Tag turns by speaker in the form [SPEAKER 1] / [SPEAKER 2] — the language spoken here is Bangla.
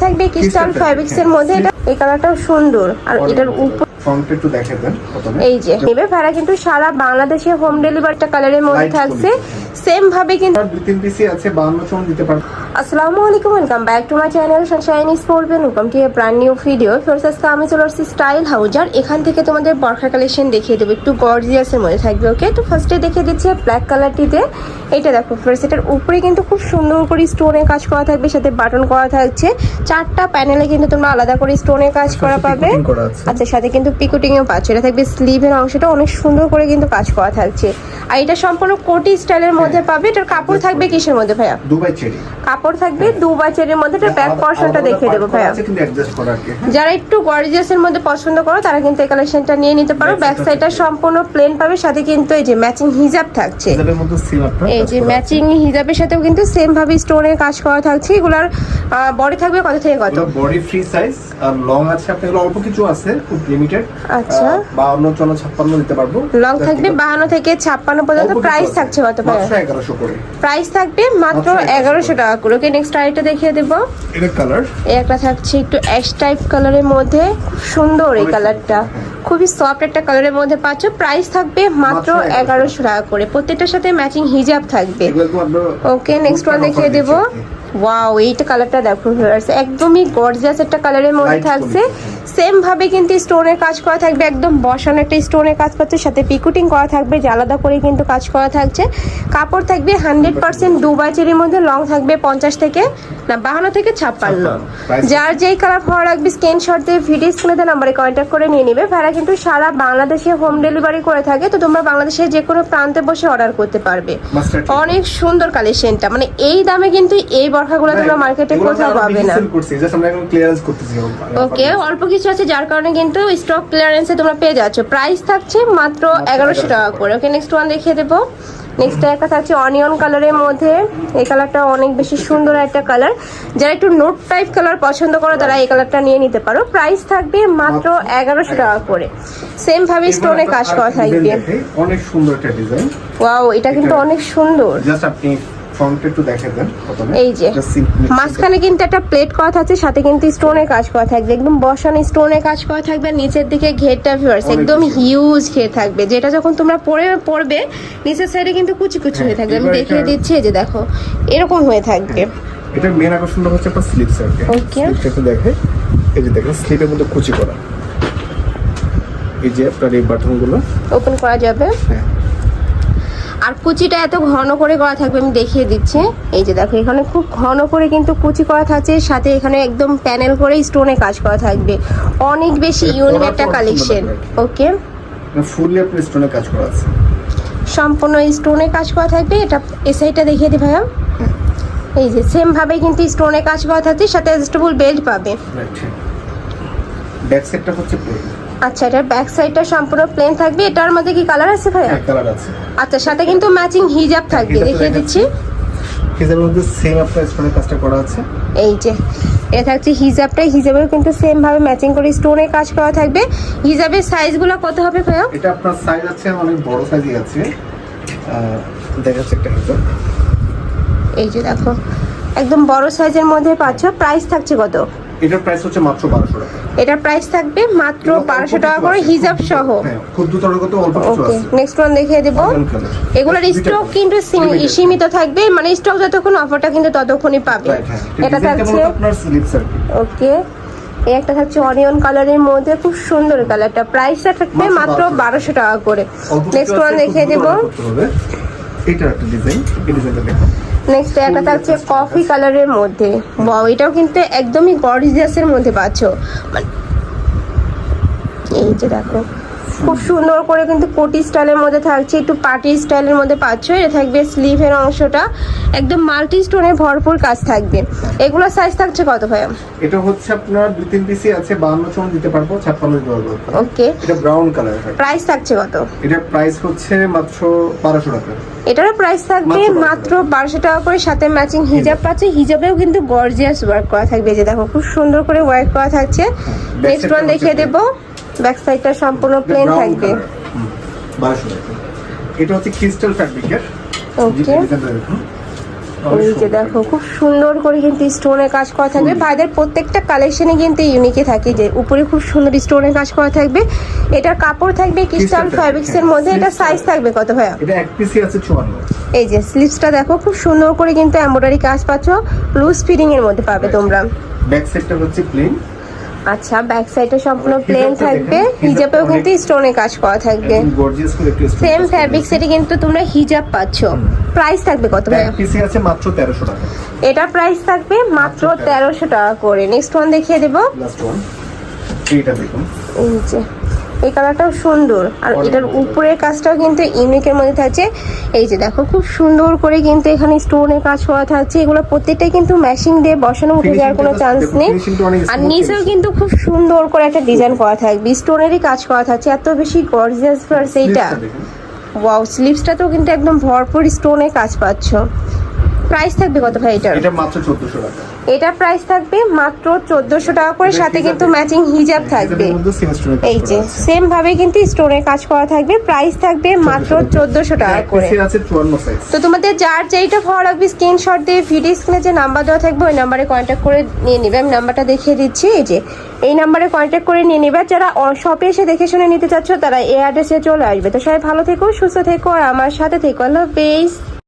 [SPEAKER 1] থাকবে ক্রিস্টাল ফ্যাব্রিক্স এর মধ্যে। এটা এই কালারটাও সুন্দর। আর এটার উপর
[SPEAKER 2] ফ্রন্টে একটু দেখিয়ে দেন প্রথমে।
[SPEAKER 1] এই যে নেবে ভাড়া কিন্তু সারা বাংলাদেশে হোম ডেলিভারিটা কালারের মধ্যে থাকছে। সেম ভাবে কিন্তু
[SPEAKER 2] দুই তিন পিসি আছে 52 চুন দিতে পারবো।
[SPEAKER 1] আসসালামু আলাইকুম, welcome back to my channel Sunshine sports. Welcome to A brand new video. First আজকে আমি চলে আসছি স্টাইল হাউস। আর এখান থেকে তোমাদের বরখা কালেকশন দেখিয়ে দেবো, একটু গর্জিয়াস এর মধ্যে থাকবে। ওকে, তো ফার্স্টে দেখিয়ে দিচ্ছি ব্ল্যাক কালারটিতে। এটা দেখো ফার্স্ট, এটার উপরে কিন্তু খুব সুন্দর করে স্টোনের কাজ করা থাকবে, সাথে বাটন করা থাকছে। চারটা প্যানেলে কিন্তু তোমরা আলাদা করে স্টোনের কাজ করা পাবে। আচ্ছা, সাথে কিন্তু পিকুটিং এও পাচ্ছ। এটা থাকবে স্লিভের অংশটা অনেক সুন্দর করে কিন্তু কাজ করা থাকছে। আর এটা সম্পূর্ণ কোটি স্টাইলের মধ্যে পাবে। এটার কাপড় থাকবে কিসের মধ্যে ভাইয়া?
[SPEAKER 2] দুবাই চেরি
[SPEAKER 1] কাপড় থাকবে দুবাই চেরির মধ্যে। এটা ব্যাক পোরশনটা দেখিয়ে দেবো ভাইয়া। যারা একটু গর্জিয়াস এর মধ্যে পছন্দ করো তারা কিন্তু এই কালেকশনটা নিয়ে নিতে পারো। ব্যাক সাইডটা সম্পূর্ণ প্লেন পাবে, সাথে কিন্তু এই যে ম্যাচিং হিজাব থাকছে। এই যে ম্যাচিং হিজাবের সাথেও কিন্তু সেম ভাবে স্টোনের কাজ করা থাকছে। এগুলার বডি থাকবে কত থেকে কত?
[SPEAKER 2] বডি ফ্রি সাইজ আর লং আছে আপনাদের অল্প কিছু আছে, খুব লিমিটেড।
[SPEAKER 1] আচ্ছা,
[SPEAKER 2] 52 54 দিতে পারবো।
[SPEAKER 1] লং থাকবে 52 থেকে 56 পর্যন্ত। প্রাইস থাকছে কত ভাই?
[SPEAKER 2] মাত্র 1100 করে।
[SPEAKER 1] প্রাইস থাকবে মাত্র 1100 টাকা করে। ওকে, নেক্সট আইটেম দেখিয়ে দেব।
[SPEAKER 2] এটা কালার
[SPEAKER 1] একটা থাকছে একটু অ্যাশ টাইপ কালারের মধ্যে, খুব সুন্দর এই কালারটা। খুবই সফট একটা কালারের মধ্যে পাচ্ছ। প্রাইস থাকবে মাত্র 1100 টাকা করে। প্রত্যেকটার সাথে ম্যাচিং হিজাব থাকবে। ওকে, নেক্সট ওয়ান দেখিয়ে দেব। ওয়াও, এইটা কালারটা দেখো ভিউয়ার্স, একদমই গর্জিয়াস একটা কালারের মধ্যে থাকছে। সেম ভাবে কিন্তু স্টোনের কাজ করা থাকবে, একদম বসানো একটা স্টোনের কাজ পাচ্ছে, সাথে পিকুটিং করা থাকবে, যে আলাদা করে কিন্তু কাজ করা থাকছে। কাপড় থাকবে 100% দুবাই চেরির মধ্যে। লং থাকবে 50 থেকে না 52 থেকে 56। যার যেই কালার ভালো লাগবে স্ক্রিনশট দিয়ে ভিডিও স্ক্রিনে নাম্বারে কন্ট্যাক্ট করে নিয়ে নিবে। ভাড়া কিন্তু সারা বাংলাদেশে হোম ডেলিভারি করে থাকে। তো তোমরা বাংলাদেশের যে কোনো প্রান্তে বসে অর্ডার করতে পারবে। অনেক সুন্দর কালেকশনটা, মানে এই দামে কিন্তু এই বরখাগুলো তোমরা মার্কেটে কোথাও পাবে না। ওকে, অল্প কিছু আছে যার কারণে কিন্তু স্টক ক্লিয়ারেন্সে তোমরা পেয়ে যাচ্ছ। প্রাইস থাকছে মাত্র 1100 টাকা করে। ওকে, নেক্সট ওয়ান দেখিয়ে দেবো। নেক্সট একটা থাকছে অনিয়ন কালারের মধ্যে। এই কালারটা অনেক বেশি সুন্দর একটা কালার। যারা একটু নোট টাইপ কালার পছন্দ করো তারা এই কালারটা নিয়ে নিতে পারো। প্রাইস থাকবে মাত্র 1100 টাকা করে। সেম ভাবে স্টোনে কাজ করা থাকবে।
[SPEAKER 2] অনেক সুন্দর একটা ডিজাইন।
[SPEAKER 1] ওয়াও, এটা কিন্তু অনেক সুন্দর।
[SPEAKER 2] জাস্ট আপনি ফ্রন্টে একটু দেখিয়ে দেন প্রথমে।
[SPEAKER 1] এই যে মাঝখানে কিন্তু একটা প্লেট করা থাকছে, সাথে কিন্তু স্টোনের কাজ করা থাকবে, একদম বসানো স্টোনের কাজ করা থাকবে। নিচের দিকে ঘেরটা ভিউয়ার্স একদম হিউজ ঘের থাকবে, যেটা যখন তোমরা পরবে নিচের সাইডে কিন্তু কুচি কুচি হয়ে থাকবে। আমি দেখিয়ে দিচ্ছি, এই যে দেখো এরকম হয়ে থাকবে।
[SPEAKER 2] এটা মেন আকর্ষণটা হচ্ছে আপনার স্লিপ সাইড।
[SPEAKER 1] ওকে,
[SPEAKER 2] স্লিপটা দেখে, এই যে দেখেন স্লিপের মধ্যে কুচি করা। এই যে আপনার এই বাটনগুলো
[SPEAKER 1] ওপেন করা যাবে।
[SPEAKER 2] হ্যাঁ,
[SPEAKER 1] আর কুচিটা এত ঘন করে করা থাকবে, আমি দেখিয়ে দিচ্ছি। এই যে দেখো এখানে খুব ঘন করে কিন্তু কুচি করা থাকছে, সাথে এখানে একদম প্যানেল করে স্টোনে কাজ করা থাকবে। অনেক বেশি ইউনিক একটা কালেকশন। ওকে,
[SPEAKER 2] ফুললি আপনার স্টোনে কাজ করা আছে,
[SPEAKER 1] সম্পূর্ণ স্টোনে কাজ করা থাকবে। এটা এই সাইডটা দেখিয়ে দিই ভাইয়া। এই যে সেম ভাবে কিন্তু স্টোনে কাজ করা থাকছে, সাথে অ্যাডজাস্টেবল বেল্ট পাবে।
[SPEAKER 2] ব্যাক সাইডটা হচ্ছে প্লেন।
[SPEAKER 1] আচ্ছা, এটার ব্যাক সাইডটা সম্পূর্ণ প্লেন থাকবে। এটার মধ্যে কি কালার আছে ভাইয়া?
[SPEAKER 2] এক কালার আছে।
[SPEAKER 1] আচ্ছা, সাথে কিন্তু ম্যাচিং হিজাব থাকবে, দেখিয়ে দিচ্ছি।
[SPEAKER 2] হিজাবের মধ্যে সেম আপনার স্টোনের কাজটা করা আছে।
[SPEAKER 1] এই যে এটা থাকছে হিজাবটা, হিজাবেও কিন্তু সেম ভাবে ম্যাচিং করে স্টোনের কাজ করা থাকবে। হিজাবের সাইজগুলো কত হবে ভাইয়া?
[SPEAKER 2] এটা আপনার সাইজ আছে, অনেক বড় সাইজই আছে। দেখাচ্ছে একটা হিজাব।
[SPEAKER 1] এই যে দেখো একদম বড় সাইজের মধ্যে পাচ্ছ। প্রাইস থাকছে কত?
[SPEAKER 2] এটার প্রাইস হচ্ছে মাত্র 1200 টাকা।
[SPEAKER 1] এটার প্রাইস থাকবে মাত্র 1200 টাকা করে হিজাব সহ।
[SPEAKER 2] হ্যাঁ, খুব দ্রুত অল্প কিছু
[SPEAKER 1] ওকে,
[SPEAKER 2] আছে।
[SPEAKER 1] নেক্সট ওয়ান দেখিয়ে দেব। এগুলোর স্টক কিন্তু সীমিত থাকবে, মানে স্টক যতক্ষণ অফারটা কিন্তু ততক্ষণই পাবে। এটা থাকছে
[SPEAKER 2] আপনার স্লিপ সার্কিট।
[SPEAKER 1] ওকে, এই একটা থাকছে অনিয়ন কালারের মধ্যে, খুব সুন্দর কালারটা। প্রাইসটা থাকবে মাত্র 1200 টাকা করে। নেক্সট ওয়ান দেখিয়ে দেব।
[SPEAKER 2] এটা একটা ডিজাইন, এই ডিজাইনটা দেখো।
[SPEAKER 1] নেক্সট একটা থাকছে কফি কালারের মধ্যে। ওয়াও, এটাও কিন্তু একদমই গর্জিয়াসের মধ্যে পাচ্ছ। এই যে দেখো খুব সুন্দর করে কিন্তু কোটি স্টাইলের মধ্যে থাকছে, একটু পার্টি স্টাইলের মধ্যে পাচ্ছ। এটা থাকবে স্লিভের অংশটা, একদম মাল্টি স্টোনের ভরপুর কাজ থাকবে। এগুলো সাইজ থাকছে কত ভাইয়া?
[SPEAKER 2] এটা হচ্ছে আপনার দুই তিন পিসি আছে, 52 চুন দিতে পারবো, 56 দিতে পারবো।
[SPEAKER 1] ওকে,
[SPEAKER 2] এটা ব্রাউন কালার।
[SPEAKER 1] প্রাইস থাকছে কত?
[SPEAKER 2] এটার প্রাইস হচ্ছে মাত্র 1200 টাকা।
[SPEAKER 1] এটারও প্রাইস থাকবে মাত্র 1200 টাকা করে, সাথে ম্যাচিং হিজাব পাচ্ছে। হিজাবেও কিন্তু গর্জিয়াস ওয়ার্ক করা থাকবে, যে দেখো খুব সুন্দর করে ওয়ার্ক করা থাকছে। নেক্সট ওয়ান দেখিয়ে দেবো। ব্যাক সাইডটা সম্পূর্ণ প্লেন থাকবে।
[SPEAKER 2] 1200 টাকা। এটা হচ্ছে ক্রিস্টাল ফ্যাব্রিকের।
[SPEAKER 1] ওকে, এই যে দেখো খুব সুন্দর করে কিন্তু স্টোনের কাজ করা থাকবে। ভাইদের প্রত্যেকটা কালেকশনে কিন্তু ইউনিকই থাকে, যে উপরে খুব সুন্দর স্টোনের কাজ করা থাকবে। এটার কাপড় থাকবে ক্রিস্টাল ফ্যাব্রিক্স এর মধ্যে। এটা সাইজ থাকবে কত ভাইয়া?
[SPEAKER 2] এটা এক পিসই আছে 54।
[SPEAKER 1] এই যে স্লিভসটা দেখো খুব সুন্দর করে কিন্তু এমব্রয়ডারি কাজ পাচ্ছ, লুজ ফিটিং এর মধ্যে পাবে তোমরা।
[SPEAKER 2] ব্যাক সাইডটা হচ্ছে প্লেন।
[SPEAKER 1] আচ্ছা, ব্যাক সাইডটা সম্পূর্ণ প্লেন থাকবে, হিজাবেও কিন্তু স্টোনের কাজ করা থাকবে।
[SPEAKER 2] গর্জিয়াস করে একটু
[SPEAKER 1] সেম ফ্যাব্রিক্স এর কিন্তু তোমরা হিজাব পাচ্ছ। প্রাইস থাকবে কত ভাইয়া?
[SPEAKER 2] এক পিসই আছে মাত্র 1300 টাকা।
[SPEAKER 1] এটা প্রাইস থাকবে মাত্র 1300 টাকা করে। নেক্সট ওয়ান দেখিয়ে দেবো।
[SPEAKER 2] লাস্ট ওয়ান এইটা দেখুন,
[SPEAKER 1] এই যে এই কালারটাও সুন্দর, আর এটার উপরের কাজটাও কিন্তু ইউনিকের মধ্যে থাকছে। এই যে দেখো খুব সুন্দর করে কিন্তু এখানে স্টোনের কাজ করা থাকছে। এগুলো প্রত্যেকটাই কিন্তু ম্যাচিং দিয়ে বসানো, উঠে যাওয়ার কোনো চান্স নেই। আর নিচেও কিন্তু খুব সুন্দর করে একটা ডিজাইন করা থাকবে, স্টোনেরই কাজ করা থাকছে। এত বেশি গর্জিয়াস ফার্স এইটা। ওয়াও, স্লিভসটা তো কিন্তু একদম ভরপুর স্টোনের কাজ পাচ্ছ। প্রাইস থাকবে কত ভাই এটার?
[SPEAKER 2] এটা মাত্র 1400 টাকা।
[SPEAKER 1] এটা প্রাইস থাকবে মাত্র 1400 টাকা করে, সাথে কিন্তু ম্যাচিং হিজাব থাকবে। এই যে সেম ভাবে কিন্তু স্টোনের কাজ করা থাকবে। প্রাইস থাকবে মাত্র 1400 টাকা করে।
[SPEAKER 2] আছে 54 সাইজ।
[SPEAKER 1] তো তোমাদের যার যেইটা ভালো লাগবে স্ক্রিনশট দিয়ে ভিডিও স্ক্রিনে যে নাম্বার দেওয়া থাকবে ওই নাম্বারে কন্ট্যাক্ট করে নিয়ে নেবে। আমি নাম্বারটা দেখিয়ে দিচ্ছি, এই যে এই নাম্বারে কন্ট্যাক্ট করে নিয়ে নেবে। যারা শপে এসে দেখে শুনে নিতে চাচ্ছ তারা এই অ্যাড্রেসে চলে আসবে। তো সবাই ভালো থেকো, সুস্থ থেকো, আর আমার সাথে থেকো। আল্লাহ হাফেজ।